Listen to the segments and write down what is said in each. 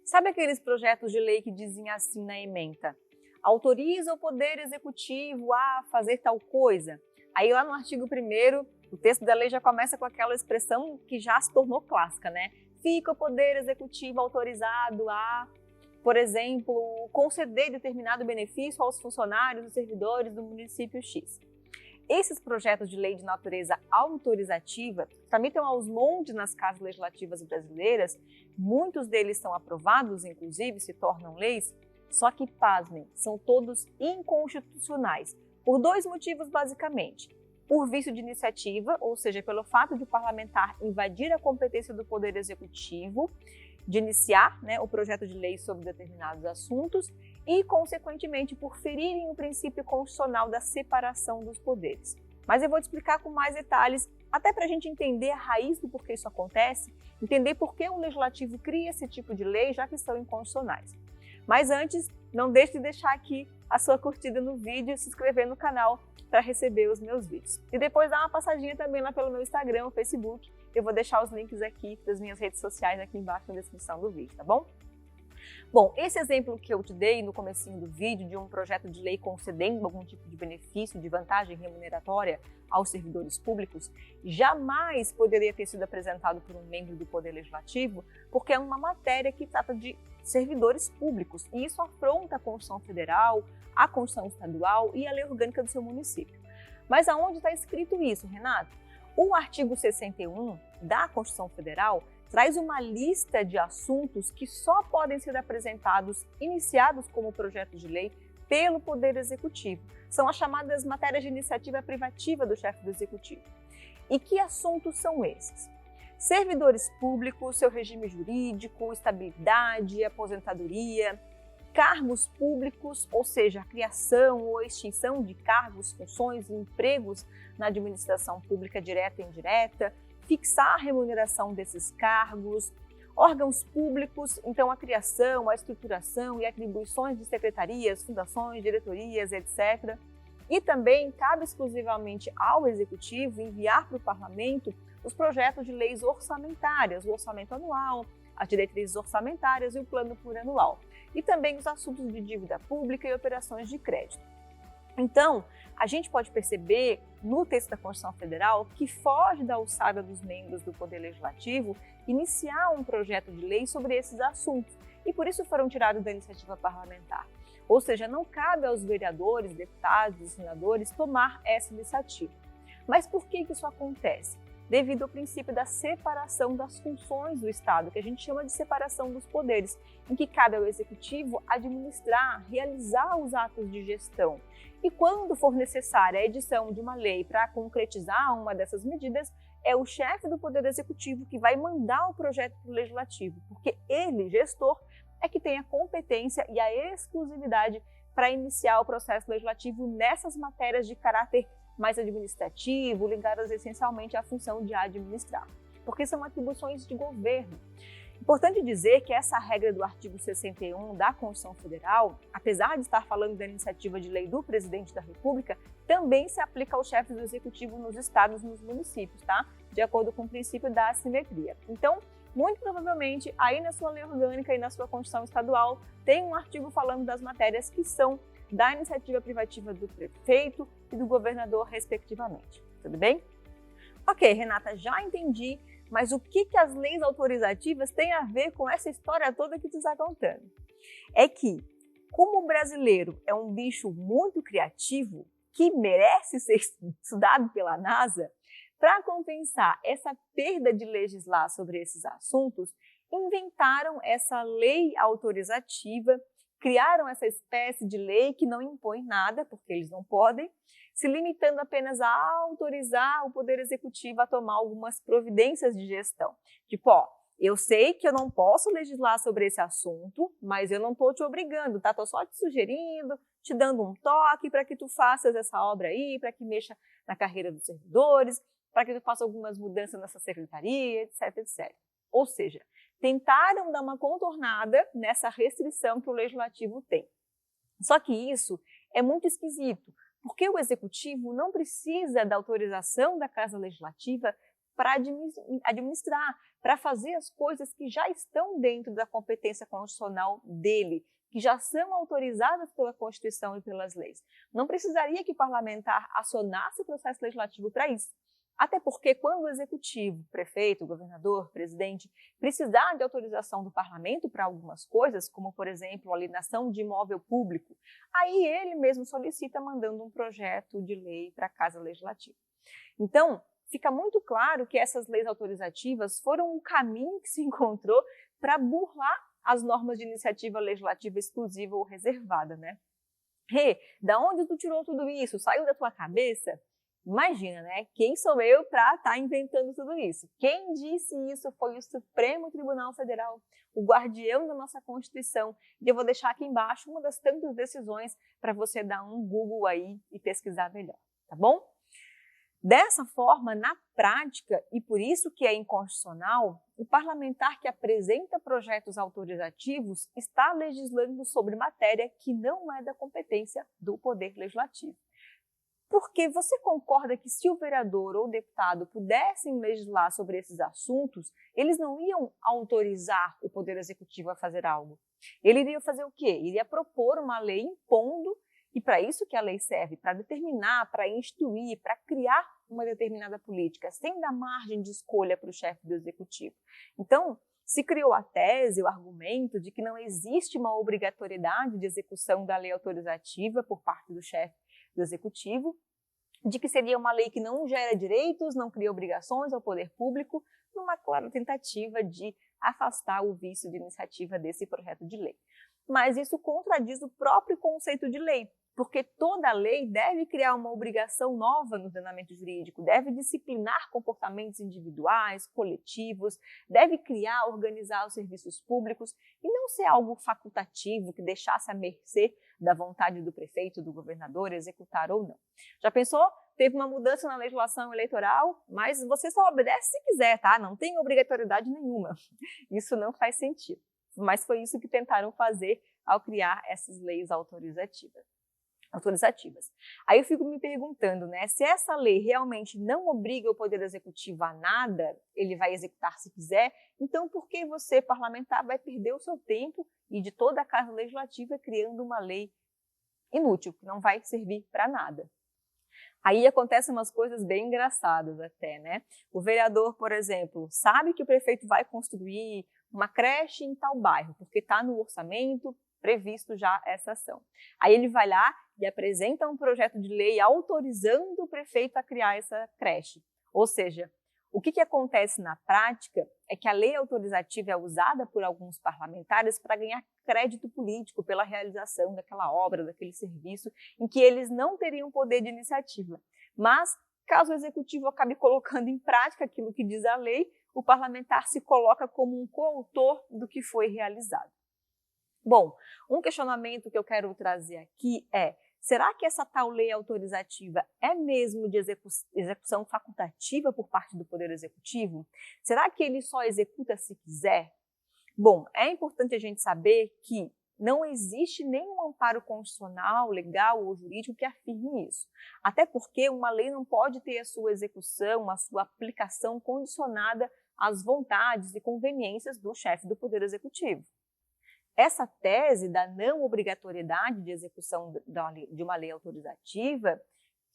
Sabe aqueles projetos de lei que dizem assim na ementa? Autoriza o Poder Executivo a fazer tal coisa. Aí lá no artigo 1º, o texto da lei já começa com aquela expressão que já se tornou clássica, né? Fica o Poder Executivo autorizado a, por exemplo, conceder determinado benefício aos funcionários e servidores do município X. Esses projetos de lei de natureza autorizativa tramitam aos montes nas casas legislativas brasileiras, muitos deles são aprovados, inclusive se tornam leis, só que, pasmem, são todos inconstitucionais, por dois motivos basicamente. Por vício de iniciativa, ou seja, pelo fato de o parlamentar invadir a competência do Poder Executivo, de iniciar o projeto de lei sobre determinados assuntos e, consequentemente, por ferirem o princípio constitucional da separação dos poderes. Mas eu vou te explicar com mais detalhes, até para a gente entender a raiz do porquê isso acontece, entender por que o Legislativo cria esse tipo de lei, já que são inconstitucionais. Mas antes, não deixe de deixar aqui a sua curtida no vídeo e se inscrever no canal para receber os meus vídeos. E depois dá uma passadinha também lá pelo meu Instagram, Facebook. Eu vou deixar os links aqui das minhas redes sociais aqui embaixo na descrição do vídeo, tá bom? Bom, esse exemplo que eu te dei no comecinho do vídeo de um projeto de lei concedendo algum tipo de benefício, de vantagem remuneratória aos servidores públicos, jamais poderia ter sido apresentado por um membro do Poder Legislativo, porque é uma matéria que trata de servidores públicos e isso afronta a Constituição Federal, a Constituição Estadual e a Lei Orgânica do seu município. Mas aonde está escrito isso, Renato? O artigo 61 da Constituição Federal traz uma lista de assuntos que só podem ser apresentados, iniciados como projeto de lei, pelo Poder Executivo. São as chamadas matérias de iniciativa privativa do chefe do Executivo. E que assuntos são esses? Servidores públicos, seu regime jurídico, estabilidade, aposentadoria, cargos públicos, ou seja, a criação ou extinção de cargos, funções e empregos na administração pública direta e indireta, fixar a remuneração desses cargos, órgãos públicos, então a criação, a estruturação e atribuições de secretarias, fundações, diretorias, etc. E também cabe exclusivamente ao Executivo enviar para o Parlamento os projetos de leis orçamentárias, o orçamento anual, as diretrizes orçamentárias e o plano plurianual. E também os assuntos de dívida pública e operações de crédito. Então, a gente pode perceber no texto da Constituição Federal que foge da alçada dos membros do Poder Legislativo iniciar um projeto de lei sobre esses assuntos e por isso foram tirados da iniciativa parlamentar. Ou seja, não cabe aos vereadores, deputados e senadores tomar essa iniciativa. Mas por que isso acontece? Devido ao princípio da separação das funções do Estado, que a gente chama de separação dos poderes, em que cabe ao Executivo administrar, realizar os atos de gestão. E quando for necessária a edição de uma lei para concretizar uma dessas medidas, é o chefe do Poder Executivo que vai mandar o projeto para o Legislativo, porque ele, gestor, é que tem a competência e a exclusividade para iniciar o processo legislativo nessas matérias de caráter mais administrativo, ligadas essencialmente à função de administrar, porque são atribuições de governo. Importante dizer que essa regra do artigo 61 da Constituição Federal, apesar de estar falando da iniciativa de lei do Presidente da República, também se aplica aos chefes do Executivo nos estados e nos municípios, tá? De acordo com o princípio da assimetria. Então, muito provavelmente, aí na sua lei orgânica e na sua Constituição Estadual, tem um artigo falando das matérias que são da iniciativa privativa do prefeito e do governador, respectivamente. Tudo bem? Ok, Renata, já entendi, mas o que as leis autorizativas têm a ver com essa história toda que tu está contando? É que, como o brasileiro é um bicho muito criativo, que merece ser estudado pela NASA, para compensar essa perda de legislar sobre esses assuntos, inventaram essa lei autorizativa, criaram essa espécie de lei que não impõe nada, porque eles não podem, se limitando apenas a autorizar o Poder Executivo a tomar algumas providências de gestão. Tipo, eu sei que eu não posso legislar sobre esse assunto, mas eu não estou te obrigando, tá? Estou só te sugerindo, te dando um toque para que tu faças essa obra aí, para que mexa na carreira dos servidores, para que tu faça algumas mudanças nessa secretaria, etc, etc. Ou seja, tentaram dar uma contornada nessa restrição que o Legislativo tem. Só que isso é muito esquisito, porque o Executivo não precisa da autorização da Casa Legislativa para administrar, para fazer as coisas que já estão dentro da competência constitucional dele, que já são autorizadas pela Constituição e pelas leis. Não precisaria que o parlamentar acionasse o processo legislativo para isso. Até porque quando o executivo, prefeito, governador, presidente, precisar de autorização do parlamento para algumas coisas, como por exemplo a alienação de imóvel público, aí ele mesmo solicita mandando um projeto de lei para a Casa Legislativa. Então, fica muito claro que essas leis autorizativas foram um caminho que se encontrou para burlar as normas de iniciativa legislativa exclusiva ou reservada, né? Da onde tu tirou tudo isso? Saiu da tua cabeça? Imagina, né? Quem sou eu para estar inventando tudo isso? Quem disse isso foi o Supremo Tribunal Federal, o guardião da nossa Constituição. E eu vou deixar aqui embaixo uma das tantas decisões para você dar um Google aí e pesquisar melhor, tá bom? Dessa forma, na prática, e por isso que é inconstitucional, o parlamentar que apresenta projetos autorizativos está legislando sobre matéria que não é da competência do Poder Legislativo. Porque você concorda que se o vereador ou o deputado pudessem legislar sobre esses assuntos, eles não iam autorizar o Poder Executivo a fazer algo. Ele iria fazer o quê? Iria propor uma lei impondo, e para isso que a lei serve, para determinar, para instituir, para criar uma determinada política, sem dar margem de escolha para o chefe do Executivo. Então, se criou a tese, o argumento de que não existe uma obrigatoriedade de execução da lei autorizativa por parte do chefe do Executivo, de que seria uma lei que não gera direitos, não cria obrigações ao poder público, numa clara tentativa de afastar o vício de iniciativa desse projeto de lei. Mas isso contradiz o próprio conceito de lei, porque toda lei deve criar uma obrigação nova no ordenamento jurídico, deve disciplinar comportamentos individuais, coletivos, deve criar, organizar os serviços públicos e não ser algo facultativo que deixasse à mercê da vontade do prefeito, do governador, executar ou não. Já pensou? Teve uma mudança na legislação eleitoral, mas você só obedece se quiser, tá? Não tem obrigatoriedade nenhuma. Isso não faz sentido. Mas foi isso que tentaram fazer ao criar essas leis autorizativas. Aí eu fico me perguntando, né, se essa lei realmente não obriga o Poder Executivo a nada, ele vai executar se quiser, então por que você, parlamentar, vai perder o seu tempo e de toda a Casa Legislativa criando uma lei inútil, que não vai servir para nada? Aí acontecem umas coisas bem engraçadas até, né? O vereador, por exemplo, sabe que o prefeito vai construir uma creche em tal bairro, porque está no orçamento previsto já essa ação. Aí ele vai lá e apresenta um projeto de lei autorizando o prefeito a criar essa creche. Ou seja, o que acontece na prática é que a lei autorizativa é usada por alguns parlamentares para ganhar crédito político pela realização daquela obra, daquele serviço, em que eles não teriam poder de iniciativa. Mas, caso o executivo acabe colocando em prática aquilo que diz a lei, o parlamentar se coloca como um coautor do que foi realizado. Bom, um questionamento que eu quero trazer aqui é: será que essa tal lei autorizativa é mesmo de execução facultativa por parte do Poder Executivo? Será que ele só executa se quiser? Bom, é importante a gente saber que não existe nenhum amparo constitucional, legal ou jurídico que afirme isso. Até porque uma lei não pode ter a sua execução, a sua aplicação condicionada às vontades e conveniências do chefe do Poder Executivo. Essa tese da não obrigatoriedade de execução de uma lei autorizativa,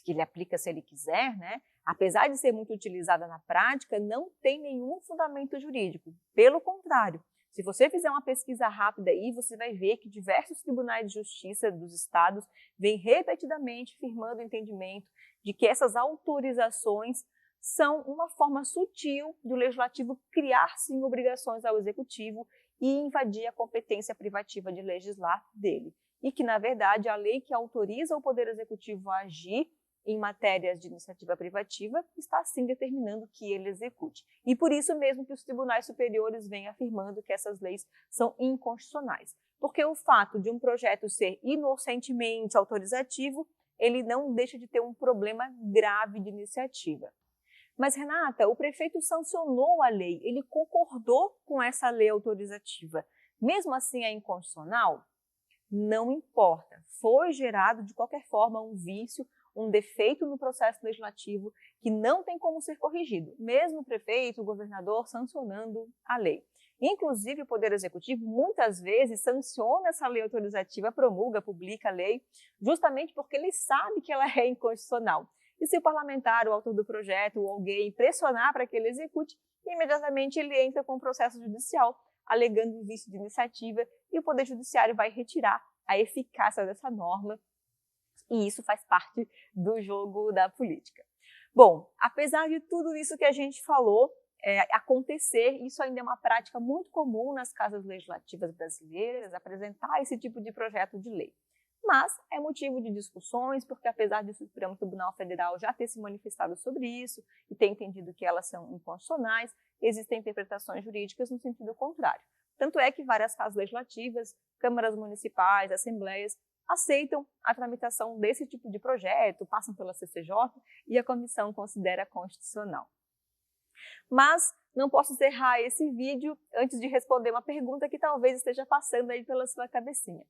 que ele aplica se ele quiser, né, apesar de ser muito utilizada na prática, não tem nenhum fundamento jurídico. Pelo contrário, se você fizer uma pesquisa rápida aí, você vai ver que diversos tribunais de justiça dos estados vêm repetidamente firmando o entendimento de que essas autorizações são uma forma sutil do legislativo criar, sim, obrigações ao executivo e invadir a competência privativa de legislar dele. E que, na verdade, a lei que autoriza o Poder Executivo a agir em matérias de iniciativa privativa está, sim, determinando que ele execute. E por isso mesmo que os tribunais superiores vêm afirmando que essas leis são inconstitucionais. Porque o fato de um projeto ser inocentemente autorizativo, ele não deixa de ter um problema grave de iniciativa. Mas, Renata, o prefeito sancionou a lei, ele concordou com essa lei autorizativa. Mesmo assim é inconstitucional? Não importa. Foi gerado, de qualquer forma, um vício um defeito no processo legislativo que não tem como ser corrigido, mesmo o prefeito, o governador sancionando a lei. Inclusive, o Poder Executivo muitas vezes sanciona essa lei autorizativa, promulga, publica a lei, justamente porque ele sabe que ela é inconstitucional. E se o parlamentar, o autor do projeto ou alguém pressionar para que ele execute, imediatamente ele entra com o processo judicial, alegando vício de iniciativa, e o Poder Judiciário vai retirar a eficácia dessa norma, e isso faz parte do jogo da política. Bom, apesar de tudo isso que a gente falou acontecer, isso ainda é uma prática muito comum nas casas legislativas brasileiras, apresentar esse tipo de projeto de lei. Mas é motivo de discussões, porque apesar de o Supremo Tribunal Federal já ter se manifestado sobre isso e ter entendido que elas são inconstitucionais, existem interpretações jurídicas no sentido contrário. Tanto é que várias casas legislativas, câmaras municipais, assembleias, aceitam a tramitação desse tipo de projeto, passam pela CCJ e a comissão considera constitucional. Mas não posso encerrar esse vídeo antes de responder uma pergunta que talvez esteja passando aí pela sua cabecinha.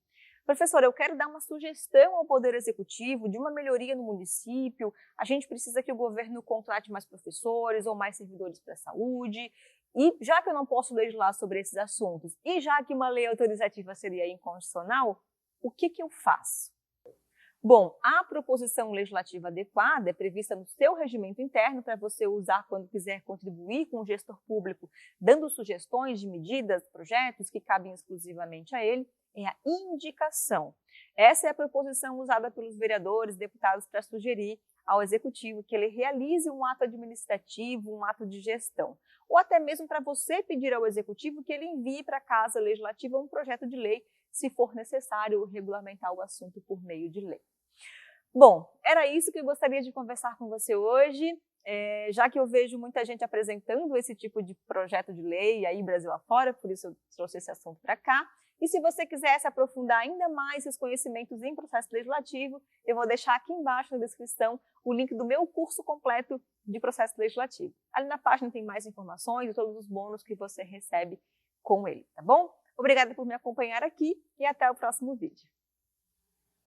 Professora, eu quero dar uma sugestão ao Poder Executivo de uma melhoria no município, a gente precisa que o governo contrate mais professores ou mais servidores para a saúde, e já que eu não posso legislar sobre esses assuntos, e já que uma lei autorizativa seria inconstitucional, o que eu faço? Bom, a proposição legislativa adequada é prevista no seu regimento interno para você usar quando quiser contribuir com o gestor público, dando sugestões de medidas, projetos que cabem exclusivamente a ele, é a indicação. Essa é a proposição usada pelos vereadores, deputados para sugerir ao Executivo que ele realize um ato administrativo, um ato de gestão. Ou até mesmo para você pedir ao Executivo que ele envie para a Casa Legislativa um projeto de lei, se for necessário regulamentar o assunto por meio de lei. Bom, era isso que eu gostaria de conversar com você hoje, já que eu vejo muita gente apresentando esse tipo de projeto de lei aí Brasil afora, por isso eu trouxe esse assunto para cá. E se você quiser se aprofundar ainda mais seus conhecimentos em processo legislativo, eu vou deixar aqui embaixo na descrição o link do meu curso completo de processo legislativo. Ali na página tem mais informações e todos os bônus que você recebe com ele, tá bom? Obrigada por me acompanhar aqui e até o próximo vídeo.